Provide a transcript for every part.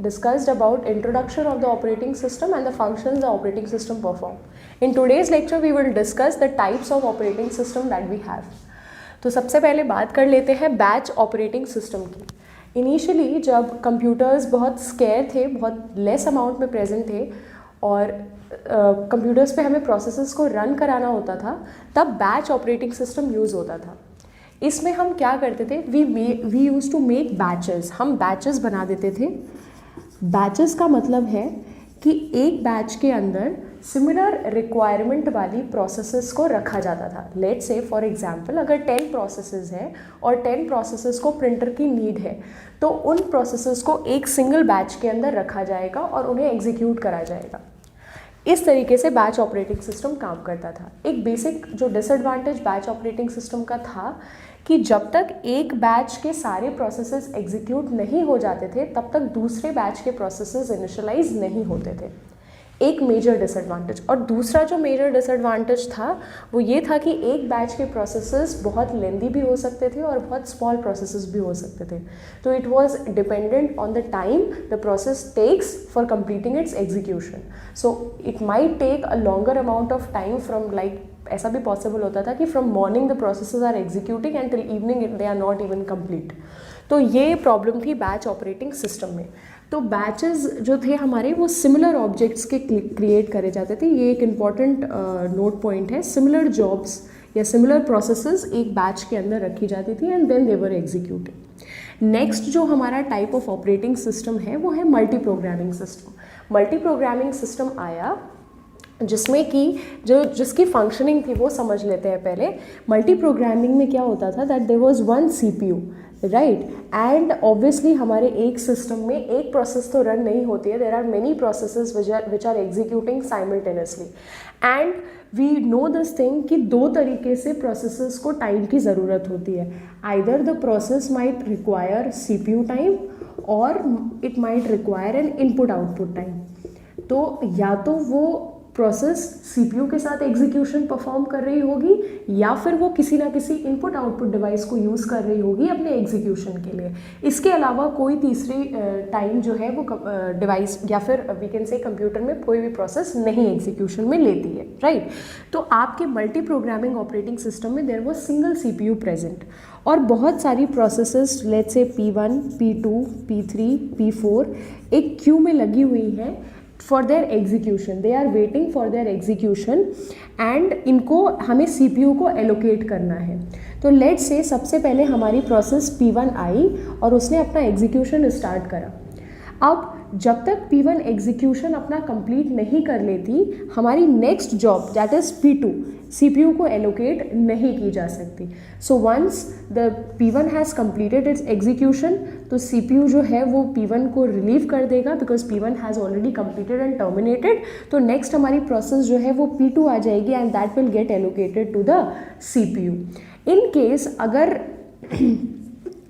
discussed about introduction of the operating system and the functions the operating system perform. In today's lecture we will discuss the types of operating system that we have. तो सबसे पहले बात कर लेते हैं batch operating system की. Initially जब computers बहुत स्केयर थे, बहुत लेस अमाउंट में प्रेजेंट थे और कंप्यूटर्स पे हमें प्रोसेसेस को रन कराना होता था, तब बैच ऑपरेटिंग सिस्टम यूज़ होता था. इसमें हम क्या करते थे, we use to make batches. हम बैचेस बना देते थे. बैचेस का मतलब है कि एक बैच के अंदर सिमिलर रिक्वायरमेंट वाली प्रोसेसेस को रखा जाता था. लेट्स से फॉर एग्जांपल अगर 10 प्रोसेसेस हैं और 10 प्रोसेसेस को प्रिंटर की नीड है, तो उन प्रोसेसेस को एक सिंगल बैच के अंदर रखा जाएगा और उन्हें एग्जीक्यूट करा जाएगा. इस तरीके से बैच ऑपरेटिंग सिस्टम काम करता था. एक बेसिक जो डिसएडवांटेज बैच ऑपरेटिंग सिस्टम का था कि जब तक एक बैच के सारे प्रोसेसेस एग्जीक्यूट नहीं हो जाते थे, तब तक दूसरे बैच के प्रोसेसेस इनिशियलाइज नहीं होते थे. एक मेजर डिसएडवांटेज. और दूसरा जो मेजर डिसएडवांटेज था वो ये था कि एक बैच के प्रोसेसेस बहुत लेंदी भी हो सकते थे और बहुत स्मॉल प्रोसेसेस भी हो सकते थे. तो it was dependent on the time the process takes for completing its execution. So it might take a longer amount of time from like, ऐसा भी पॉसिबल होता था कि from morning the processes are executing and till evening they are not even complete. तो ये problem थी batch operating system में. तो बैचेस जो थे हमारे वो सिमिलर ऑब्जेक्ट्स के क्रिएट करे जाते थे. ये एक इम्पॉर्टेंट नोट पॉइंट है. सिमिलर जॉब्स या सिमिलर प्रोसेसेस एक बैच के अंदर रखी जाती थी and then they were executed. Next जो हमारा टाइप ऑफ ऑपरेटिंग सिस्टम है वो है multi programming system. Multi programming system आया जिसमें कि जिसकी फंक्शनिंग थी वो समझ लेते हैं पहले. मल्टी प्रोग्रामिंग में क्या होता था that there was one CPU, right. And obviously हमारे एक सिस्टम में एक प्रोसेस तो रन नहीं होती है. There are many processes which are executing simultaneously. And we know this thing कि दो तरीके से प्रोसेसेस को टाइम की ज़रूरत होती है. Either the process might require CPU time और it might require an input output time. तो या तो वो प्रोसेस CPU के साथ एग्जीक्यूशन परफॉर्म कर रही होगी या फिर वो किसी ना किसी इनपुट आउटपुट डिवाइस को यूज़ कर रही होगी अपने एग्जीक्यूशन के लिए. इसके अलावा कोई तीसरी टाइम जो है वो डिवाइस या फिर वी कैन से कंप्यूटर में कोई भी प्रोसेस नहीं एग्जीक्यूशन में लेती है, राइट. तो आपके मल्टी प्रोग्रामिंग ऑपरेटिंग सिस्टम में there was single CPU present और बहुत सारी processes let's say P1, P2, P3, P4 एक क्यू में लगी हुई हैं for their execution. They are waiting for their execution and इनको हमें CPU को allocate करना है. तो let's say सबसे पहले हमारी प्रोसेस P1 आई और उसने अपना एग्जीक्यूशन स्टार्ट करा. अब जब तक P1 एग्जीक्यूशन अपना कंप्लीट नहीं कर लेती, हमारी next job that is P2 CPU को एलोकेट नहीं की जा सकती. So once the P1 has completed its execution, तो CPU जो है वो P1 को रिलीव कर देगा because P1 has already completed and terminated. तो नेक्स्ट हमारी प्रोसेस जो है वो P2 आ जाएगी and that will get allocated to the CPU. In case अगर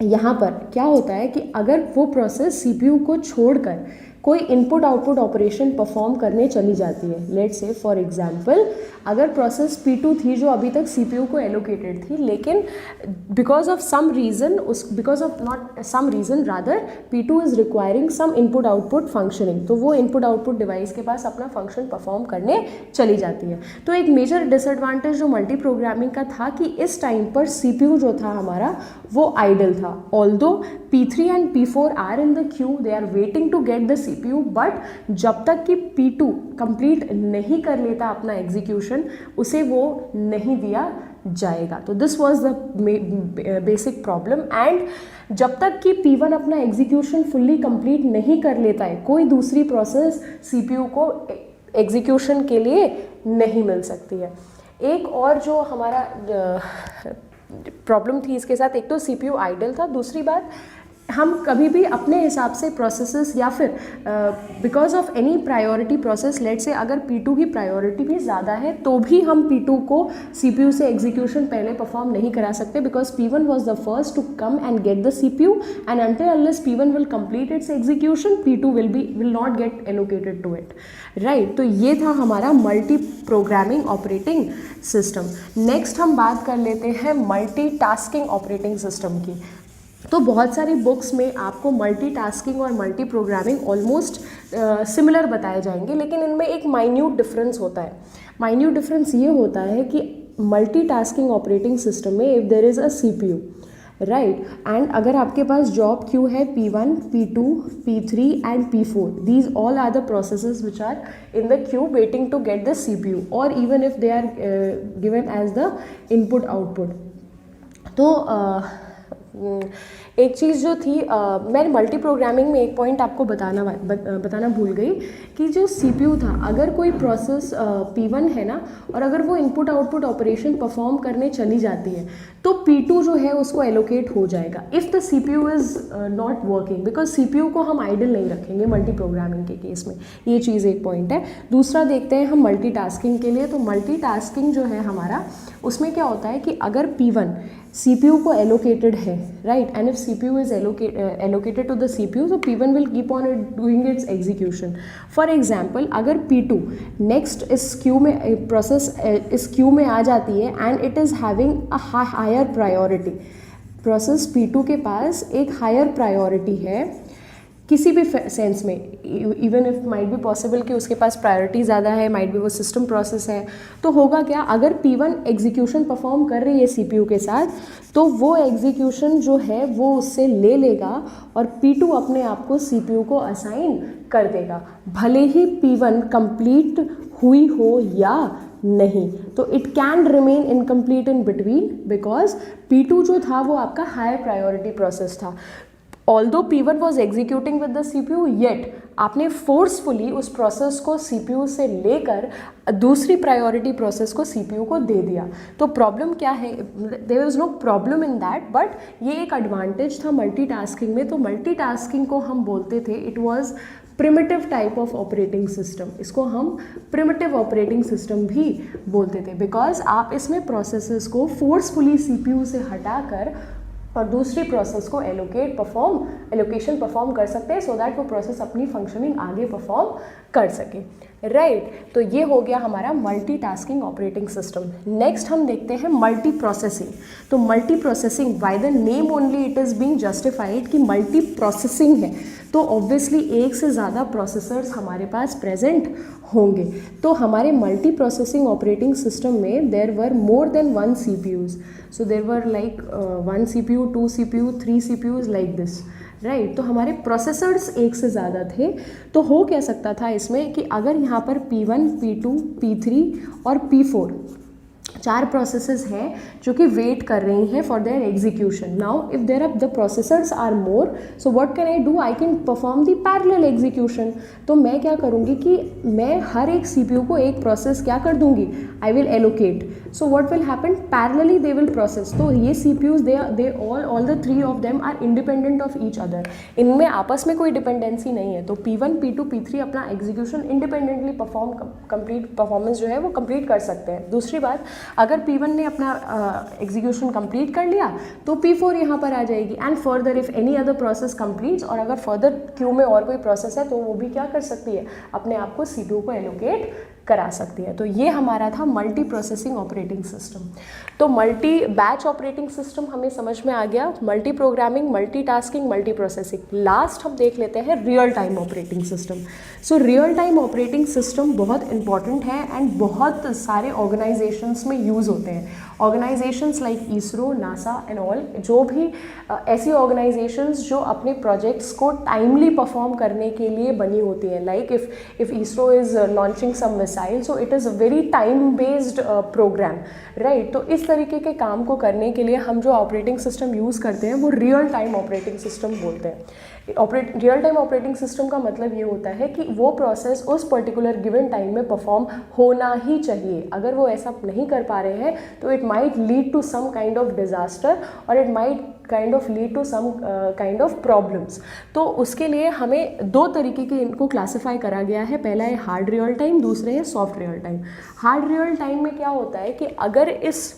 यहाँ पर क्या होता है कि अगर वो प्रोसेस CPU को छोड़कर कोई इनपुट आउटपुट ऑपरेशन परफॉर्म करने चली जाती है. लेट्स से फॉर एग्जांपल अगर प्रोसेस P2 थी जो अभी तक CPU को एलोकेटेड थी, लेकिन because of some reason P2 is requiring some input output functioning, तो वो इनपुट आउटपुट डिवाइस के पास अपना फंक्शन परफॉर्म करने चली जाती है. तो एक मेजर डिसएडवांटेज जो मल्टी प्रोग्रामिंग का था कि इस टाइम पर CPU जो था हमारा वो आइडल था. Although P3 and P4 are in the queue, they are waiting to get the CPU, but जब तक कि P2 कंप्लीट नहीं कर लेता अपना एग्जीक्यूशन उसे वो नहीं दिया जाएगा. तो this was the basic problem. And जब तक कि P1 अपना एग्जीक्यूशन फुल्ली कंप्लीट नहीं कर लेता है, कोई दूसरी प्रोसेस CPU को एग्जीक्यूशन के लिए नहीं मिल सकती है. एक और जो हमारा प्रॉब्लम थी इसके साथ, एक तो CPU आइडल था, दूसरी बात हम कभी भी अपने हिसाब से प्रोसेसेस या फिर because of any priority process, let's say अगर P2 की प्रायोरिटी भी ज़्यादा है तो भी हम P2 को CPU से एग्जीक्यूशन पहले परफॉर्म नहीं करा सकते because P1 was the first to come and get the CPU and until unless P1 will complete its execution P2 will not get allocated to it, right. तो ये था हमारा multi programming operating system. Next हम बात कर लेते हैं multi tasking operating system की. तो बहुत सारी बुक्स में आपको मल्टीटास्किंग और मल्टी प्रोग्रामिंग ऑलमोस्ट सिमिलर बताए जाएंगे, लेकिन इनमें एक माइन्यूट डिफरेंस होता है। माइन्यूट डिफरेंस ये होता है कि मल्टीटास्किंग ऑपरेटिंग सिस्टम में if there is a CPU, right, and अगर आपके पास जॉब क्यू है P1, P2, P3 and P4, these all are the processes which are in the queue waiting to get the CPU, और even if they are given as the input output. तो एक चीज़ जो थी मैं multi programming में एक point आपको बताना भूल गई कि जो CPU था, अगर कोई प्रोसेस P1 है ना, और अगर वो इनपुट आउटपुट ऑपरेशन परफॉर्म करने चली जाती है तो P2 जो है उसको एलोकेट हो जाएगा if the CPU is not working, because CPU को हम आइडल नहीं रखेंगे मल्टी प्रोग्रामिंग के केस में। ये चीज़ एक पॉइंट है। दूसरा देखते हैं हम मल्टीटास्किंग के लिए। तो मल्टीटास्किंग जो है हमारा, उसमें क्या होता है कि अगर P1 CPU को एलोकेटेड है, right, and if CPU is allocated to the CPU, तो P1 will keep on doing its execution. For example, अगर P2 नेक्स्ट इस क्यू में प्रोसेस इस क्यू में आ जाती है and it is having a higher priority, process P2 के पास एक हायर प्रायोरिटी है किसी भी सेंस में, even if might be possible कि उसके पास प्रायोरिटी ज़्यादा है, माइट बी वो सिस्टम प्रोसेस है, तो होगा क्या, अगर P1 एग्जीक्यूशन परफॉर्म कर रही है CPU के साथ, तो वो एग्जीक्यूशन जो है वो उससे ले लेगा और P2 अपने आप को CPU को असाइन कर देगा, भले ही P1 कंप्लीट हुई हो या नहीं। तो it can remain incomplete in between, because P2 जो था वो आपका हायर प्रायोरिटी प्रोसेस था। Although P1 was executing with the CPU, yet आपने फोर्सफुली उस प्रोसेस को CPU से लेकर दूसरी प्रायोरिटी प्रोसेस को CPU को दे दिया। तो प्रॉब्लम क्या है, there is no problem in that, but ये एक एडवांटेज था मल्टीटास्किंग में। तो मल्टीटास्किंग को हम बोलते थे it was primitive type of operating system. इसको हम प्रिमिटिव ऑपरेटिंग सिस्टम भी बोलते थे, बिकॉज आप इसमें प्रोसेसेस को फोर्सफुली CPU से हटाकर और दूसरी प्रोसेस को एलोकेशन परफॉर्म कर सकते हैं, सो दैट वो प्रोसेस अपनी फंक्शनिंग आगे परफॉर्म कर सके, राइट। तो ये हो गया हमारा मल्टीटास्किंग ऑपरेटिंग सिस्टम। नेक्स्ट हम देखते हैं मल्टी प्रोसेसिंग। तो multi processing, by the name only it is being justified कि मल्टी प्रोसेसिंग है, तो ऑब्वियसली एक से ज़्यादा प्रोसेसर्स हमारे पास प्रेजेंट होंगे। तो हमारे मल्टी प्रोसेसिंग ऑपरेटिंग सिस्टम में there were more than 1 CPUs, so there were like 1 CPU, 2 CPU, 3 CPUs like this, right. तो हमारे प्रोसेसर्स एक से ज़्यादा थे। तो हो क्या सकता था इसमें कि अगर यहाँ पर P1, P2, P3 और P4 4 प्रोसेसेस हैं जो कि वेट कर रही हैं for their execution. Now if their the processors are more, so what can I do, I can perform the parallel execution. तो मैं क्या करूँगी कि मैं हर एक CPU को एक प्रोसेस क्या कर दूँगी, I will allocate. So what will happen, parallelly they will process. तो ये CPUs they all the 3 of them are independent of each other, इनमें आपस में कोई डिपेंडेंसी नहीं है। तो P1, P2, P3 अपना एग्जीक्यूशन इंडिपेंडेंटली कंप्लीट परफॉर्मेंस जो है वो कंप्लीट कर सकते हैं। दूसरी बात, अगर P1 ने अपना एग्जीक्यूशन कंप्लीट कर लिया तो P4 यहाँ पर आ जाएगी, and further if any other process completes, और अगर फर्दर क्यू में और कोई प्रोसेस है तो वो भी क्या कर सकती है, अपने आप को CPU को एलोकेट करा सकती है। तो ये हमारा था मल्टी प्रोसेसिंग ऑपरेटिंग सिस्टम। तो मल्टी बैच ऑपरेटिंग सिस्टम हमें समझ में आ गया, multi programming, multi tasking, multi processing. Last हम देख लेते हैं real time operating system. So real time operating system बहुत इंपॉर्टेंट है एंड बहुत सारे ऑर्गेनाइजेशंस में यूज़ होते हैं। Organisations like ISRO, NASA and all, जो भी ऐसी ऑर्गेनाइजेशंस जो अपने प्रोजेक्ट्स को टाइमली परफॉर्म करने के लिए बनी होती हैं, like if ISRO is launching some missile, so it is a very time based program, right. तो इस तरीके के काम को करने के लिए हम जो ऑपरेटिंग सिस्टम यूज़ करते हैं वो रियल टाइम ऑपरेटिंग सिस्टम बोलते हैं। रियल टाइम ऑपरेटिंग सिस्टम का मतलब ये होता है कि वो प्रोसेस उस पर्टिकुलर गिवन टाइम में परफॉर्म होना ही चाहिए। अगर वो ऐसा नहीं कर पा रहे हैं तो it might lead to some kind of disaster और it might kind of lead to some kind of problems. तो उसके लिए हमें 2 तरीके के इनको क्लासिफाई करा गया है। पहला है हार्ड रियल टाइम, दूसरे है soft real time. Hard real time में क्या होता है कि अगर इस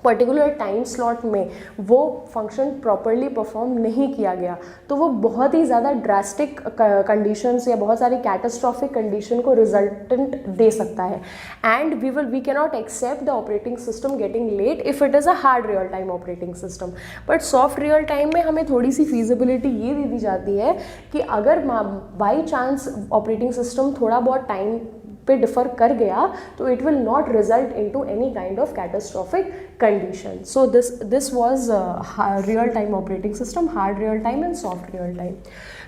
पर्टिकुलर टाइम स्लॉट में वो फंक्शन प्रॉपरली परफॉर्म नहीं किया गया तो वो बहुत ही ज़्यादा ड्रास्टिक कंडीशंस या बहुत सारी कैटास्ट्रॉफिक कंडीशन को रिजल्टेंट दे सकता है and we can not accept the operating system getting late if it is a hard real time operating system. But soft real time में हमें थोड़ी सी फीजिबिलिटी ये दे दी जाती है कि अगर बाई चांस ऑपरेटिंग सिस्टम थोड़ा बहुत टाइम पे डिफर कर गया तो it will not result into any kind of catastrophic condition. So this was real time operating system, hard real time and soft real time.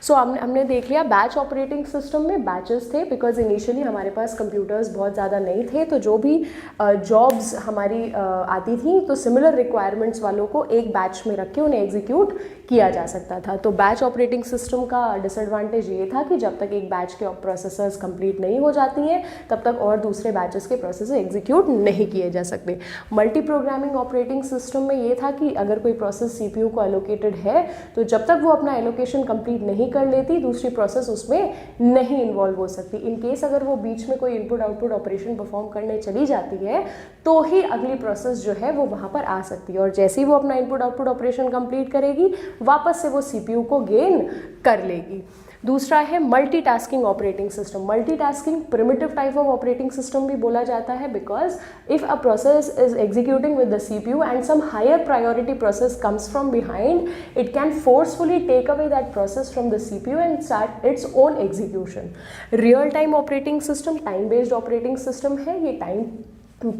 So हमने देख लिया batch operating system में बैचेस थे because initially हमारे पास computers बहुत ज़्यादा नहीं थे, तो जो भी जॉब्स हमारी आती थी तो सिमिलर रिक्वायरमेंट्स वालों को एक बैच में रख के उन्हें एग्जीक्यूट किया जा सकता था। तो बैच ऑपरेटिंग सिस्टम का डिसएडवांटेज ये था कि जब तक एक बैच के प्रोसेसर्स कंप्लीट नहीं हो जाती हैं तब तक और दूसरे बैचेस के प्रोसेस एग्जीक्यूट नहीं किए जा सकते। मल्टी प्रोग्रामिंग ऑपरेटिंग सिस्टम में ये था कि अगर कोई प्रोसेस सीपीयू को एलोकेटेड है तो जब तक वो अपना एलोकेशन कंप्लीट नहीं कर लेती दूसरी प्रोसेस उसमें नहीं इन्वॉल्व हो सकती। इन केस अगर वो बीच में कोई इनपुट आउटपुट ऑपरेशन परफॉर्म करने चली जाती है तो ही अगली प्रोसेस जो है वो वहाँ पर आ सकती है और जैसे ही वो अपना इनपुट आउटपुट ऑपरेशन कंप्लीट करेगी वापस से वो सीपीयू को गेन कर लेगी। दूसरा है multitasking operating system. Multitasking primitive type of operating system भी बोला जाता है because if a process is executing with the CPU and some higher priority process comes from behind it can forcefully take away that process from the CPU and start its own execution. Real time operating system time based operating system है, ये time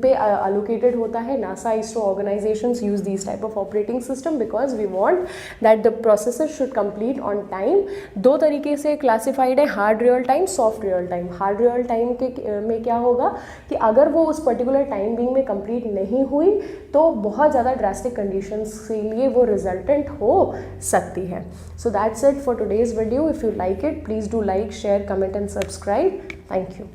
पे allocated होता है। NASA, ISRO organizations use these type of operating system because we want that the processor should complete on time। दो तरीके से classified है, hard real time, soft real time. Hard real time के में क्या होगा कि अगर वो उस पर्टिकुलर टाइम बिंग में कंप्लीट नहीं हुई तो बहुत ज़्यादा ड्रास्टिक कंडीशंस के लिए वो रिजल्टेंट हो सकती है। So that's it for today's video. If you like it please do like, share, comment and subscribe. Thank you.